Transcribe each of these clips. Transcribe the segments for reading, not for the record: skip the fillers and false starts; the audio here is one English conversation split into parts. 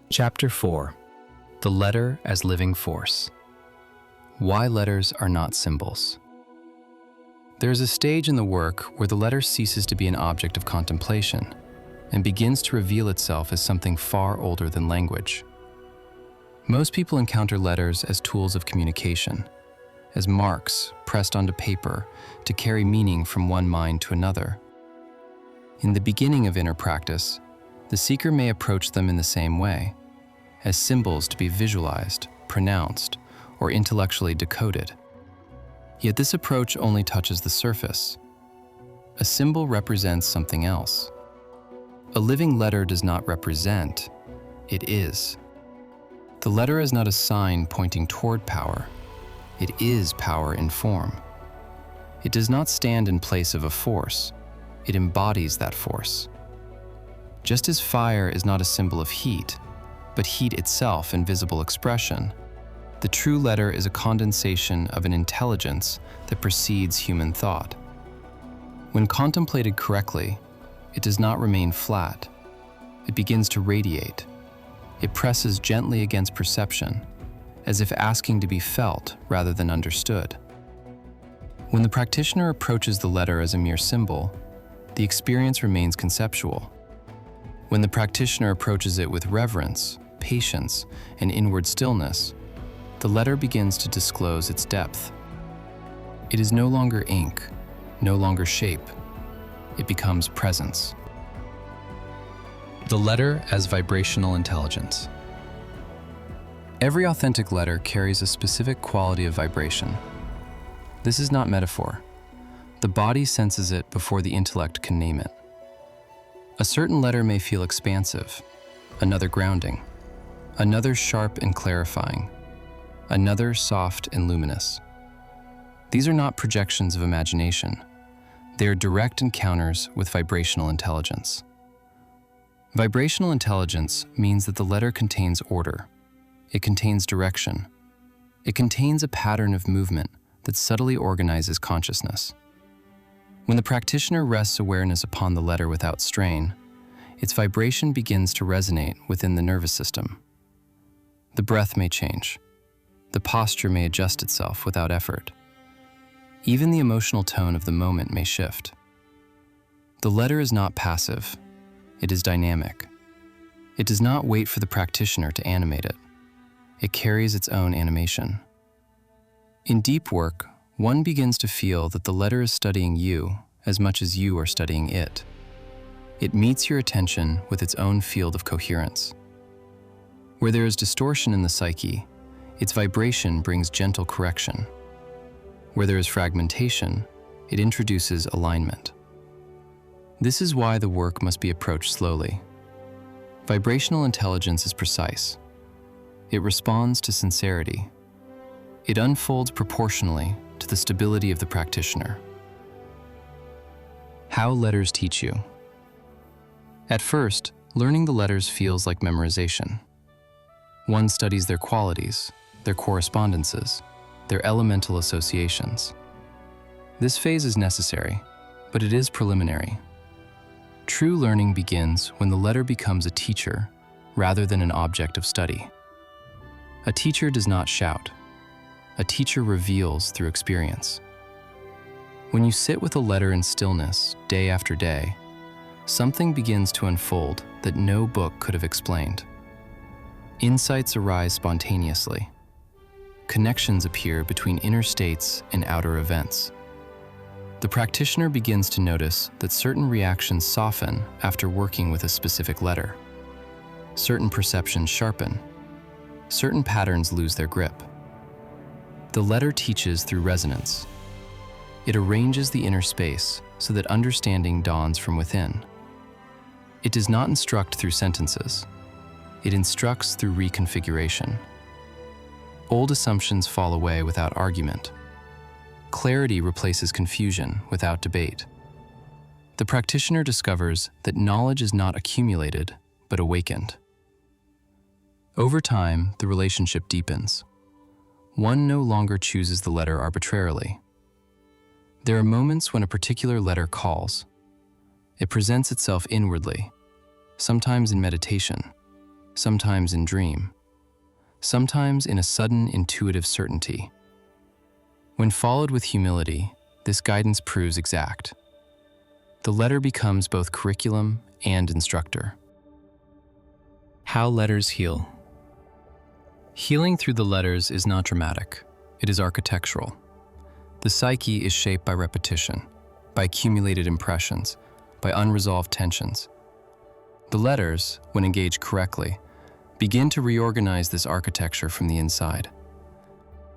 Chapter 4. The Letter as Living Force. Why letters are not symbols. There is a stage in the work where the letter ceases to be an object of contemplation and begins to reveal itself as something far older than language. Most people encounter letters as tools of communication, as marks pressed onto paper to carry meaning from one mind to another. In the beginning of inner practice, the seeker may approach them in the same way, as symbols to be visualized, pronounced, or intellectually decoded. Yet this approach only touches the surface. A symbol represents something else. A living letter does not represent, it is. The letter is not a sign pointing toward power. It is power in form. It does not stand in place of a force. It embodies that force. Just as fire is not a symbol of heat, but heat itself in visible expression, the true letter is a condensation of an intelligence that precedes human thought. When contemplated correctly, it does not remain flat. It begins to radiate. It presses gently against perception, as if asking to be felt rather than understood. When the practitioner approaches the letter as a mere symbol, the experience remains conceptual. When the practitioner approaches it with reverence, patience, and inward stillness, the letter begins to disclose its depth. It is no longer ink, no longer shape. It becomes presence. The letter as vibrational intelligence. Every authentic letter carries a specific quality of vibration. This is not metaphor. The body senses it before the intellect can name it. A certain letter may feel expansive, another grounding, another sharp and clarifying, another soft and luminous. These are not projections of imagination. They are direct encounters with vibrational intelligence. Vibrational intelligence means that the letter contains order. It contains direction. It contains a pattern of movement that subtly organizes consciousness. When the practitioner rests awareness upon the letter without strain, its vibration begins to resonate within the nervous system. The breath may change. The posture may adjust itself without effort. Even the emotional tone of the moment may shift. The letter is not passive. It is dynamic. It does not wait for the practitioner to animate it. It carries its own animation. In deep work, one begins to feel that the letter is studying you as much as you are studying it. It meets your attention with its own field of coherence. Where there is distortion in the psyche, its vibration brings gentle correction. Where there is fragmentation, it introduces alignment. This is why the work must be approached slowly. Vibrational intelligence is precise. It responds to sincerity. It unfolds proportionally to the stability of the practitioner. How letters teach you. At first, learning the letters feels like memorization. One studies their qualities, their correspondences, their elemental associations. This phase is necessary, but it is preliminary. True learning begins when the letter becomes a teacher rather than an object of study. A teacher does not shout. A teacher reveals through experience. When you sit with a letter in stillness day after day, something begins to unfold that no book could have explained. Insights arise spontaneously. Connections appear between inner states and outer events. The practitioner begins to notice that certain reactions soften after working with a specific letter. Certain perceptions sharpen. Certain patterns lose their grip. The letter teaches through resonance. It arranges the inner space so that understanding dawns from within. It does not instruct through sentences. It instructs through reconfiguration. Old assumptions fall away without argument. Clarity replaces confusion without debate. The practitioner discovers that knowledge is not accumulated, but awakened. Over time, the relationship deepens. One no longer chooses the letter arbitrarily. There are moments when a particular letter calls. It presents itself inwardly, sometimes in meditation, sometimes in dream, sometimes in a sudden intuitive certainty. When followed with humility, this guidance proves exact. The letter becomes both curriculum and instructor. How letters heal. Healing through the letters is not dramatic, it is architectural. The psyche is shaped by repetition, by accumulated impressions, by unresolved tensions. The letters, when engaged correctly, begin to reorganize this architecture from the inside.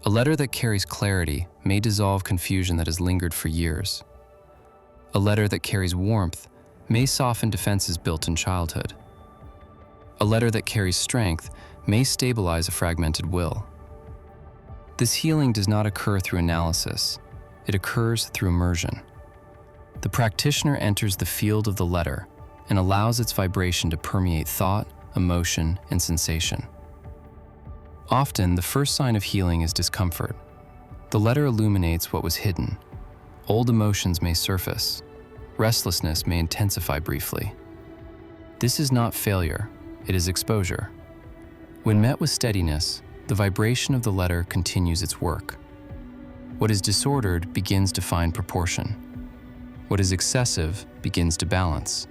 A letter that carries clarity may dissolve confusion that has lingered for years. A letter that carries warmth may soften defenses built in childhood. A letter that carries strength may stabilize a fragmented will. This healing does not occur through analysis, it occurs through immersion. The practitioner enters the field of the letter and allows its vibration to permeate thought, emotion, and sensation. Often, the first sign of healing is discomfort. The letter illuminates what was hidden. Old emotions may surface. Restlessness may intensify briefly. This is not failure, it is exposure. When met with steadiness, the vibration of the letter continues its work. What is disordered begins to find proportion. What is excessive begins to balance.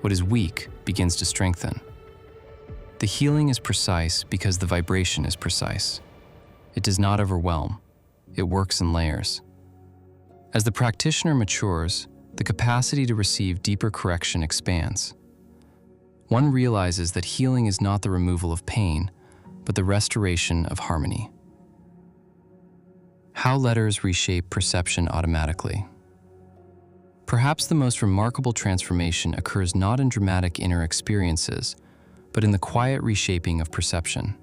What is weak begins to strengthen. The healing is precise because the vibration is precise. It does not overwhelm. It works in layers. As the practitioner matures, the capacity to receive deeper correction expands. One realizes that healing is not the removal of pain, but the restoration of harmony. How letters reshape perception automatically. Perhaps the most remarkable transformation occurs not in dramatic inner experiences, but in the quiet reshaping of perception.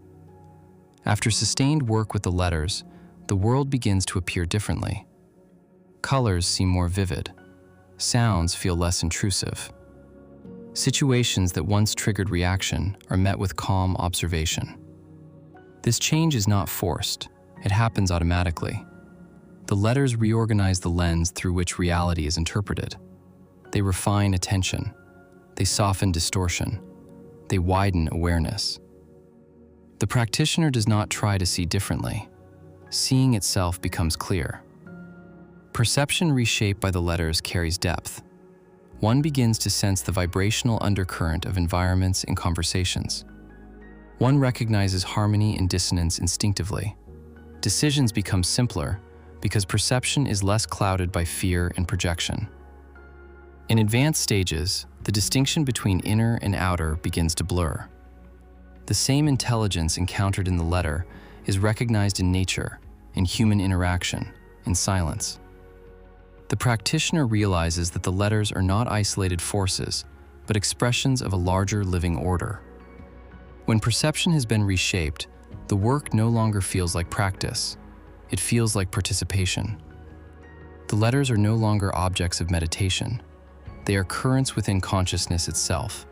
After sustained work with the letters, the world begins to appear differently. Colors seem more vivid. Sounds feel less intrusive. Situations that once triggered reaction are met with calm observation. This change is not forced. It happens automatically. The letters reorganize the lens through which reality is interpreted. They refine attention. They soften distortion. They widen awareness. The practitioner does not try to see differently. Seeing itself becomes clear. Perception reshaped by the letters carries depth. One begins to sense the vibrational undercurrent of environments and conversations. One recognizes harmony and dissonance instinctively. Decisions become simpler because perception is less clouded by fear and projection. In advanced stages, the distinction between inner and outer begins to blur. The same intelligence encountered in the letter is recognized in nature, in human interaction, in silence. The practitioner realizes that the letters are not isolated forces, but expressions of a larger living order. When perception has been reshaped, the work no longer feels like practice. It feels like participation. The letters are no longer objects of meditation. They are currents within consciousness itself.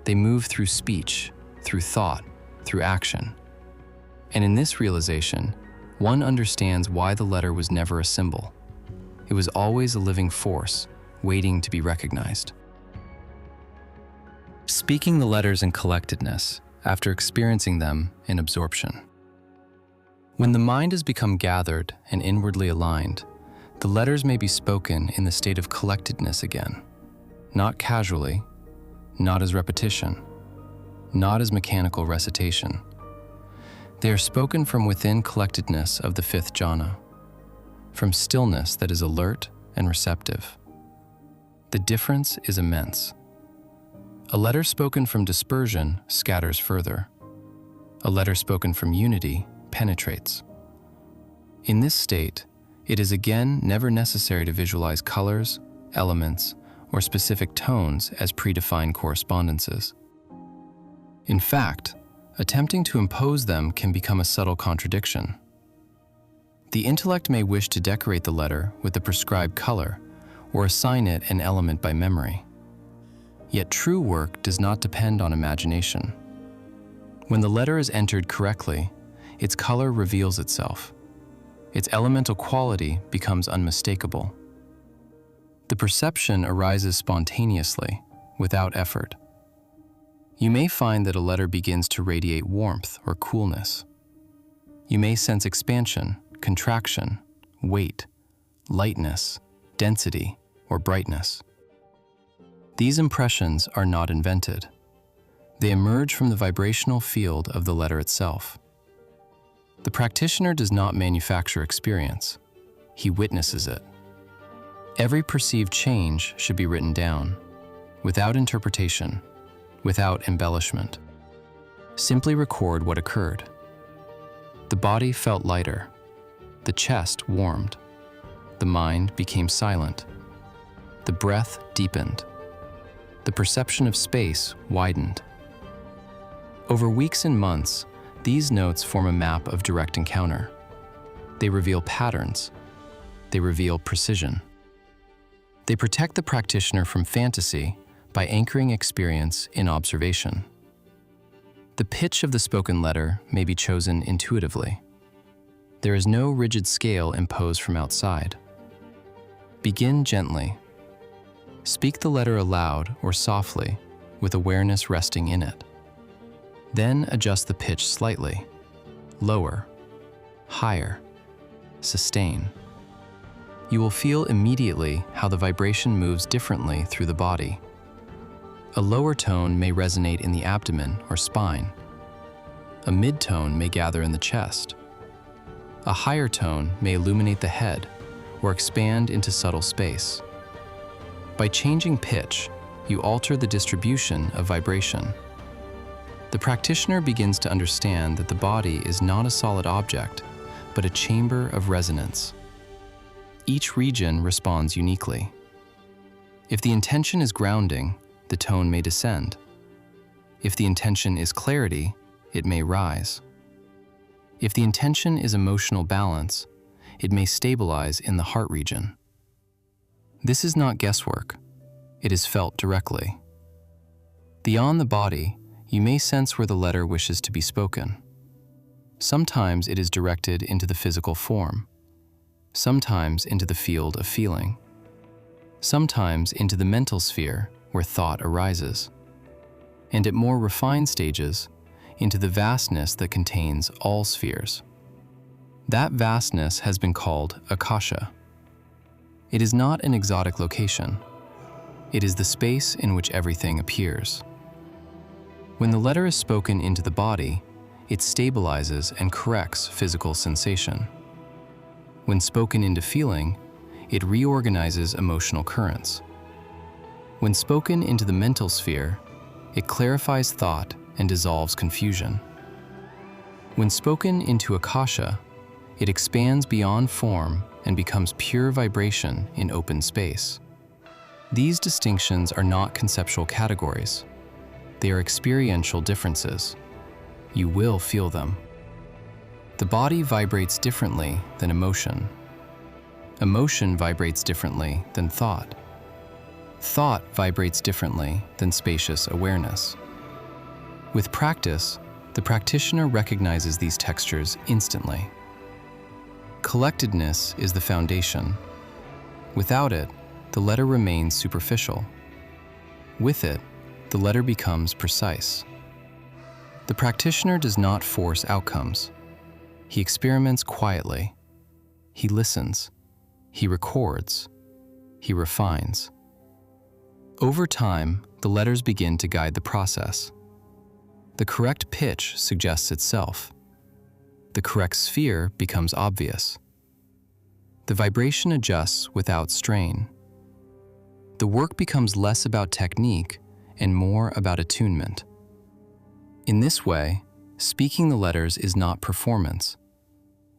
They move through speech, through thought, through action. And in this realization, one understands why the letter was never a symbol. It was always a living force, waiting to be recognized. Speaking the letters in collectedness, after experiencing them in absorption. When the mind has become gathered and inwardly aligned, the letters may be spoken in the state of collectedness again, not casually, not as repetition, not as mechanical recitation. They are spoken from within collectedness of the fifth jhana, from stillness that is alert and receptive. The difference is immense. A letter spoken from dispersion scatters further. A letter spoken from unity penetrates. In this state, it is again never necessary to visualize colors, elements, or specific tones as predefined correspondences. In fact, attempting to impose them can become a subtle contradiction. The intellect may wish to decorate the letter with the prescribed color or assign it an element by memory. Yet true work does not depend on imagination. When the letter is entered correctly, its color reveals itself. Its elemental quality becomes unmistakable. The perception arises spontaneously, without effort. You may find that a letter begins to radiate warmth or coolness. You may sense expansion, contraction, weight, lightness, density, or brightness. These impressions are not invented. They emerge from the vibrational field of the letter itself. The practitioner does not manufacture experience. He witnesses it. Every perceived change should be written down, without interpretation, without embellishment. Simply record what occurred. The body felt lighter. The chest warmed. The mind became silent. The breath deepened. The perception of space widened. Over weeks and months, these notes form a map of direct encounter. They reveal patterns. They reveal precision. They protect the practitioner from fantasy by anchoring experience in observation. The pitch of the spoken letter may be chosen intuitively. There is no rigid scale imposed from outside. Begin gently. Speak the letter aloud or softly, with awareness resting in it. Then adjust the pitch slightly, lower, higher, sustain. You will feel immediately how the vibration moves differently through the body. A lower tone may resonate in the abdomen or spine. A mid-tone may gather in the chest. A higher tone may illuminate the head or expand into subtle space. By changing pitch, you alter the distribution of vibration. The practitioner begins to understand that the body is not a solid object, but a chamber of resonance. Each region responds uniquely. If the intention is grounding, the tone may descend. If the intention is clarity, it may rise. If the intention is emotional balance, it may stabilize in the heart region. This is not guesswork. It is felt directly. Beyond the body, you may sense where the letter wishes to be spoken. Sometimes it is directed into the physical form, sometimes into the field of feeling, sometimes into the mental sphere where thought arises, and at more refined stages, into the vastness that contains all spheres. That vastness has been called Akasha. It is not an exotic location. It is the space in which everything appears. When the letter is spoken into the body, it stabilizes and corrects physical sensation. When spoken into feeling, it reorganizes emotional currents. When spoken into the mental sphere, it clarifies thought and dissolves confusion. When spoken into Akasha, it expands beyond form and becomes pure vibration in open space. These distinctions are not conceptual categories. They are experiential differences. You will feel them. The body vibrates differently than emotion. Emotion vibrates differently than thought. Thought vibrates differently than spacious awareness. With practice, the practitioner recognizes these textures instantly. Collectedness is the foundation. Without it, the letter remains superficial. With it, the letter becomes precise. The practitioner does not force outcomes. He experiments quietly. He listens. He records. He refines. Over time, the letters begin to guide the process. The correct pitch suggests itself. The correct sphere becomes obvious. The vibration adjusts without strain. The work becomes less about technique and more about attunement. In this way, speaking the letters is not performance.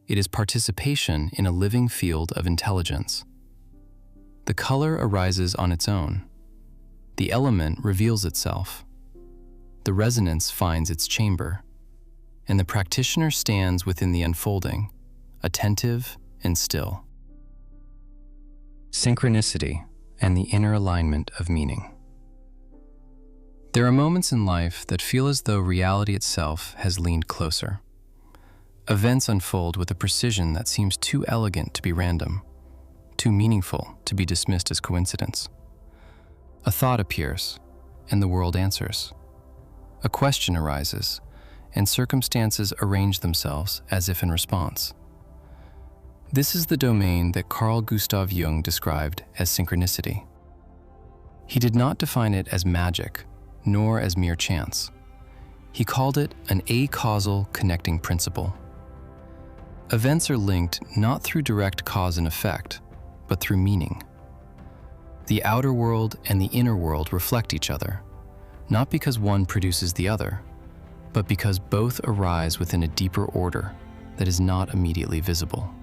It is participation in a living field of intelligence. The color arises on its own. The element reveals itself. The resonance finds its chamber, and the practitioner stands within the unfolding, attentive and still. Synchronicity and the inner alignment of meaning. There are moments in life that feel as though reality itself has leaned closer. Events unfold with a precision that seems too elegant to be random, too meaningful to be dismissed as coincidence. A thought appears, and the world answers. A question arises, and circumstances arrange themselves as if in response. This is the domain that Carl Gustav Jung described as synchronicity. He did not define it as magic, nor as mere chance. He called it an acausal connecting principle. Events are linked not through direct cause and effect, but through meaning. The outer world and the inner world reflect each other, not because one produces the other, but because both arise within a deeper order that is not immediately visible.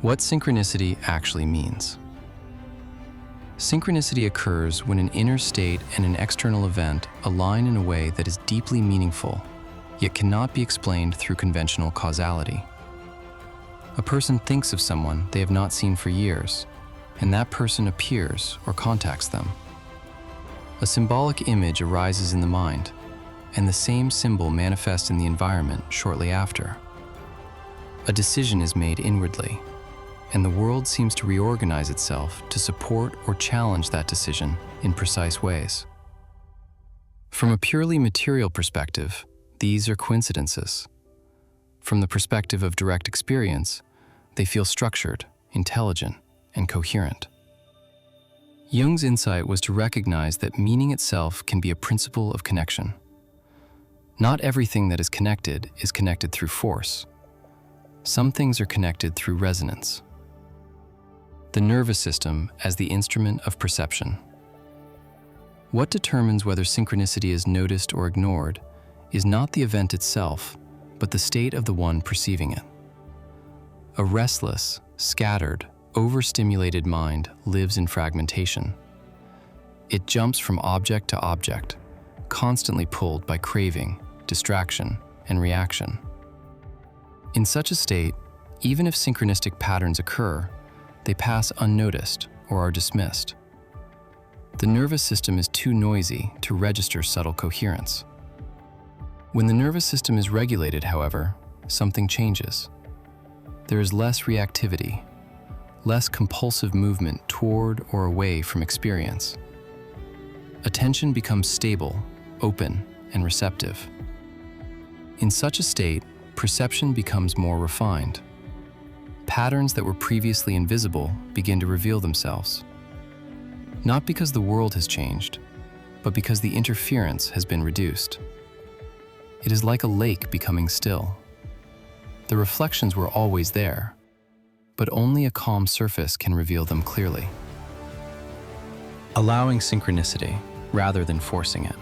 What synchronicity actually means. Synchronicity occurs when an inner state and an external event align in a way that is deeply meaningful, yet cannot be explained through conventional causality. A person thinks of someone they have not seen for years, and that person appears or contacts them. A symbolic image arises in the mind, and the same symbol manifests in the environment shortly after. A decision is made inwardly, and the world seems to reorganize itself to support or challenge that decision in precise ways. From a purely material perspective, these are coincidences. From the perspective of direct experience, they feel structured, intelligent, and coherent. Jung's insight was to recognize that meaning itself can be a principle of connection. Not everything that is connected through force. Some things are connected through resonance. The nervous system as the instrument of perception. What determines whether synchronicity is noticed or ignored is not the event itself, but the state of the one perceiving it. A restless, scattered, overstimulated mind lives in fragmentation. It jumps from object to object, constantly pulled by craving, distraction, and reaction. In such a state, even if synchronistic patterns occur, they pass unnoticed or are dismissed. The nervous system is too noisy to register subtle coherence. When the nervous system is regulated, however, something changes. There is less reactivity, less compulsive movement toward or away from experience. Attention becomes stable, open, and receptive. In such a state, perception becomes more refined. Patterns that were previously invisible begin to reveal themselves. Not because the world has changed, but because the interference has been reduced. It is like a lake becoming still. The reflections were always there, but only a calm surface can reveal them clearly. Allowing synchronicity rather than forcing it.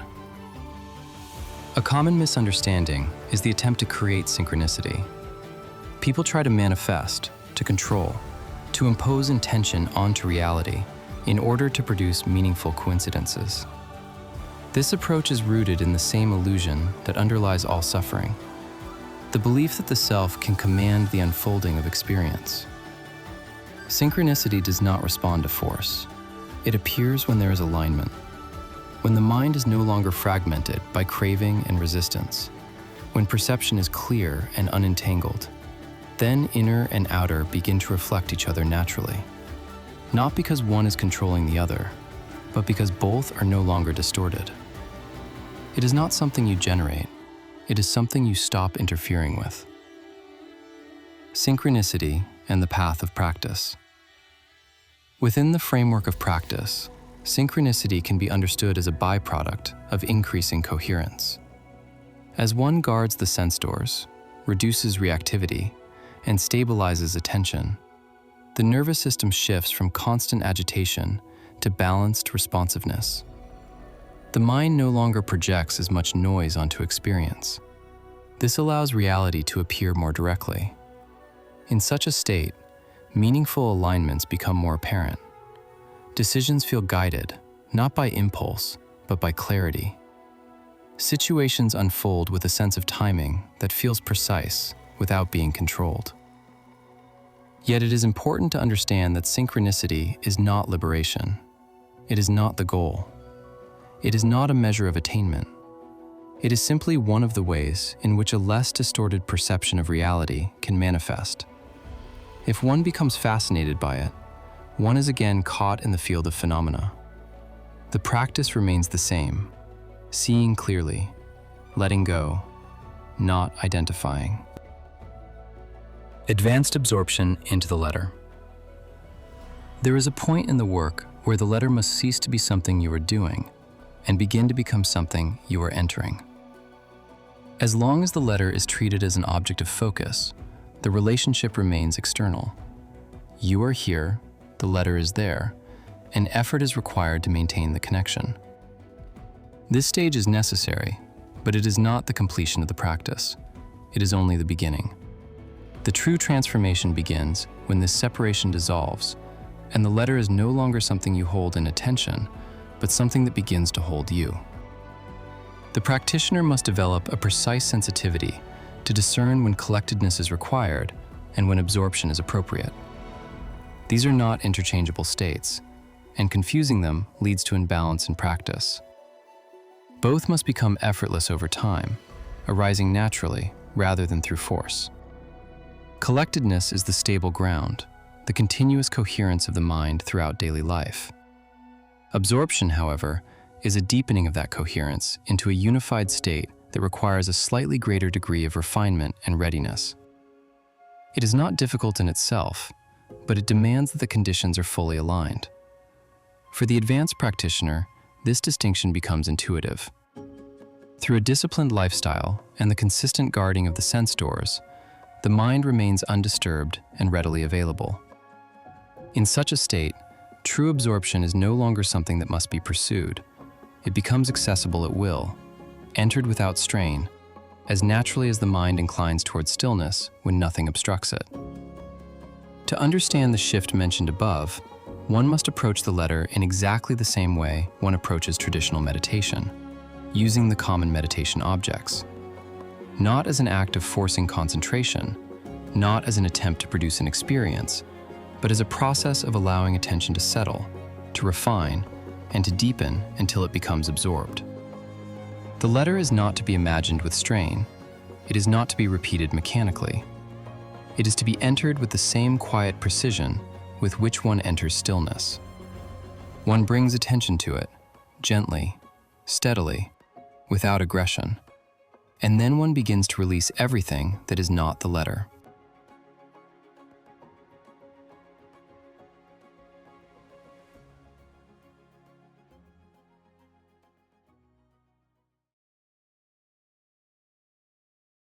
A common misunderstanding is the attempt to create synchronicity. People try to manifest, to control, to impose intention onto reality in order to produce meaningful coincidences. This approach is rooted in the same illusion that underlies all suffering, the belief that the self can command the unfolding of experience. Synchronicity does not respond to force. It appears when there is alignment, when the mind is no longer fragmented by craving and resistance, when perception is clear and unentangled. Then inner and outer begin to reflect each other naturally, not because one is controlling the other, but because both are no longer distorted. It is not something you generate, it is something you stop interfering with. Synchronicity and the path of practice. Within the framework of practice, synchronicity can be understood as a byproduct of increasing coherence. As one guards the sense doors, reduces reactivity, and stabilizes attention, the nervous system shifts from constant agitation to balanced responsiveness. The mind no longer projects as much noise onto experience. This allows reality to appear more directly. In such a state, meaningful alignments become more apparent. Decisions feel guided, not by impulse, but by clarity. Situations unfold with a sense of timing that feels precise without being controlled. Yet it is important to understand that synchronicity is not liberation. It is not the goal. It is not a measure of attainment. It is simply one of the ways in which a less distorted perception of reality can manifest. If one becomes fascinated by it, one is again caught in the field of phenomena. The practice remains the same. seeing clearly, letting go, not identifying. Advanced absorption into the letter. There is a point in the work where the letter must cease to be something you are doing and begin to become something you are entering. As long as the letter is treated as an object of focus, the relationship remains external. You are here, the letter is there, and effort is required to maintain the connection. This stage is necessary, but it is not the completion of the practice. It is only the beginning. The true transformation begins when this separation dissolves, and the letter is no longer something you hold in attention, but something that begins to hold you. The practitioner must develop a precise sensitivity to discern when collectedness is required and when absorption is appropriate. These are not interchangeable states, and confusing them leads to imbalance in practice. Both must become effortless over time, arising naturally rather than through force. Collectedness is the stable ground, the continuous coherence of the mind throughout daily life. Absorption, however, is a deepening of that coherence into a unified state that requires a slightly greater degree of refinement and readiness. It is not difficult in itself, but it demands that the conditions are fully aligned. For the advanced practitioner, this distinction becomes intuitive. Through a disciplined lifestyle and the consistent guarding of the sense doors, the mind remains undisturbed and readily available. In such a state, true absorption is no longer something that must be pursued. It becomes accessible at will, entered without strain, as naturally as the mind inclines towards stillness when nothing obstructs it. To understand the shift mentioned above, one must approach the letter in exactly the same way one approaches traditional meditation, using the common meditation objects. Not as an act of forcing concentration, not as an attempt to produce an experience, but as a process of allowing attention to settle, to refine, and to deepen until it becomes absorbed. The letter is not to be imagined with strain. It is not to be repeated mechanically. It is to be entered with the same quiet precision with which one enters stillness. One brings attention to it, gently, steadily, without aggression, and then one begins to release everything that is not the letter.